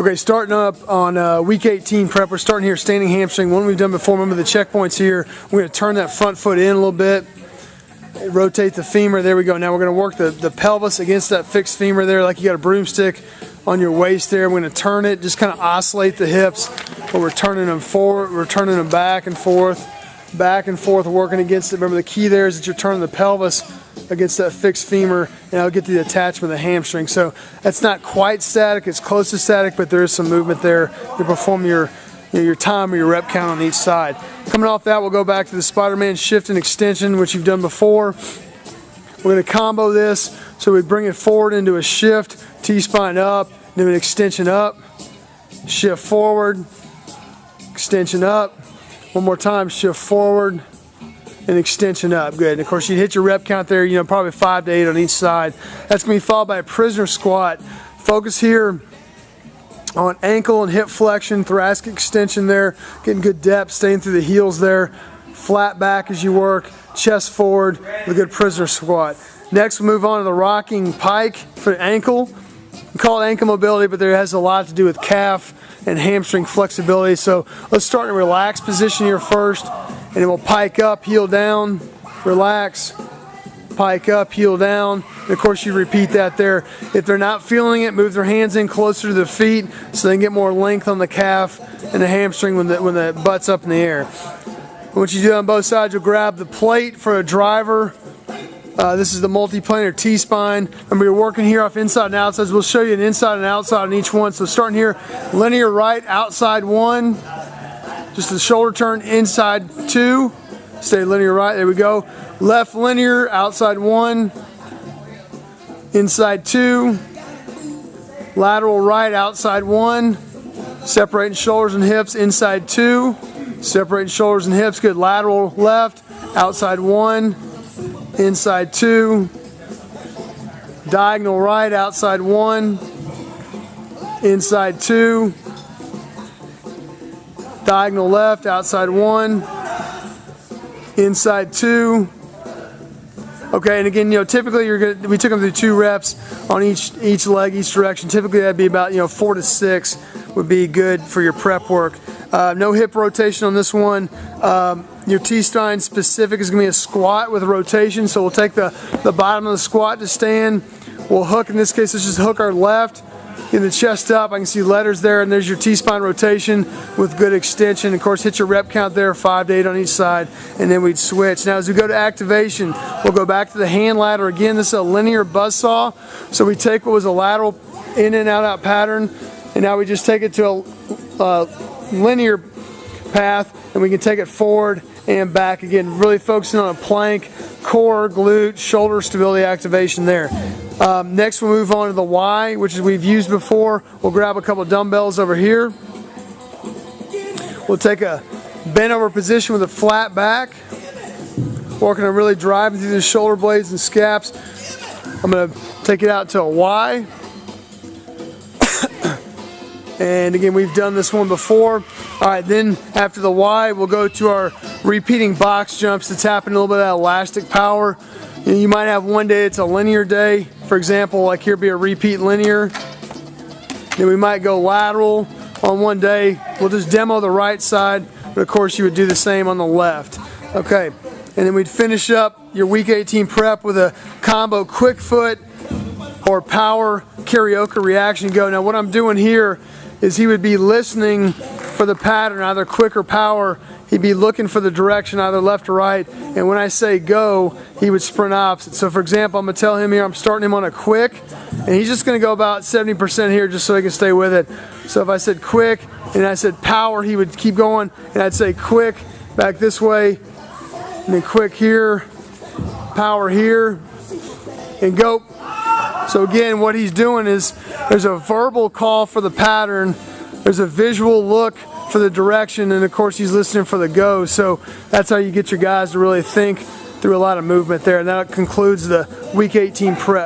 Okay, starting up on week 18 prep, we're starting here standing hamstring. One we've done before. Remember the checkpoints here. We're going to turn that front foot in a little bit, rotate the femur. There we go. Now we're going to work the pelvis against that fixed femur there, like you got a broomstick on your waist there. We're going to turn it, just kind of oscillate the hips, but we're turning them forward, we're turning them back and forth, working against it. Remember the key there is that you're turning the pelvis against that fixed femur, and that'll get to the attachment of the hamstring. So that's not quite static, it's close to static, but there is some movement there. You perform your time or your rep count on each side. Coming off that, we'll go back to the Spider-Man shift and extension, which you've done before. We're going to combo this, so we bring it forward into a shift, T-spine up, do an extension up, shift forward, extension up. One more time, shift forward, and extension up. Good. And of course, you hit your rep count there, probably 5 to 8 on each side. That's going to be followed by a prisoner squat. Focus here on ankle and hip flexion, thoracic extension there, getting good depth, staying through the heels there. Flat back as you work, chest forward with a good prisoner squat. Next, we'll move on to the rocking pike for ankle. We call it ankle mobility, but there has a lot to do with calf and hamstring flexibility. So let's start in a relaxed position here first, and then we'll pike up, heel down, relax, pike up, heel down. And of course, you repeat that there. If they're not feeling it, move their hands in closer to the feet so they can get more length on the calf and the hamstring when the butt's up in the air. What you do on both sides, you'll grab the plate for a driver. This is the multiplanar T-spine. Remember, you're working here off inside and outsides. We'll show you an inside and outside on each one. So starting here, linear right, outside 1. Just a shoulder turn, inside 2. Stay linear right, there we go. Left linear, outside 1. Inside 2. Lateral right, outside 1. Separating shoulders and hips, inside 2. Separating shoulders and hips, good. Lateral left, outside 1. Inside 2, diagonal right, outside 1, inside 2, diagonal left, outside 1, inside 2. Okay, and again, typically we took them through 2 reps on each leg, each direction. Typically that'd be about 4 to 6 would be good for your prep work. No hip rotation on this one. Your T-spine specific is going to be a squat with a rotation, so we'll take the bottom of the squat to stand. We'll hook, in this case, let's just hook our left, get the chest up. I can see letters there, and there's your T-spine rotation with good extension. Of course, hit your rep count there, 5 to 8 on each side, and then we'd switch. Now, as we go to activation, we'll go back to the hand ladder. Again, this is a linear buzzsaw, so we take what was a lateral in and out pattern, and now we just take it to a linear path, and we can take it forward and back. Again, really focusing on a plank, core, glute, shoulder stability activation there. Next we'll move on to the Y, which is we've used before. We'll grab a couple of dumbbells over here. We'll take a bent over position with a flat back, working on really driving through the shoulder blades and scaps. I'm going to take it out to a Y. And again, we've done this one before. All right, then after the Y, we'll go to our repeating box jumps to tap in a little bit of that elastic power. You might have one day it's a linear day. For example, like here be a repeat linear. Then we might go lateral on one day. We'll just demo the right side, but of course you would do the same on the left. Okay, and then we'd finish up your week 18 prep with a combo quick foot or power karaoke reaction go. Now what I'm doing here is he would be listening for the pattern, either quick or power. He'd be looking for the direction, either left or right, and when I say go, he would sprint opposite. So for example, I'm going to tell him here I'm starting him on a quick, and he's just going to go about 70% here just so he can stay with it. So if I said quick and I said power, he would keep going, and I'd say quick, back this way, and then quick here, power here, and go. So again, what he's doing is there's a verbal call for the pattern, there's a visual look for the direction, and of course he's listening for the go. So that's how you get your guys to really think through a lot of movement there. And that concludes the week 18 prep.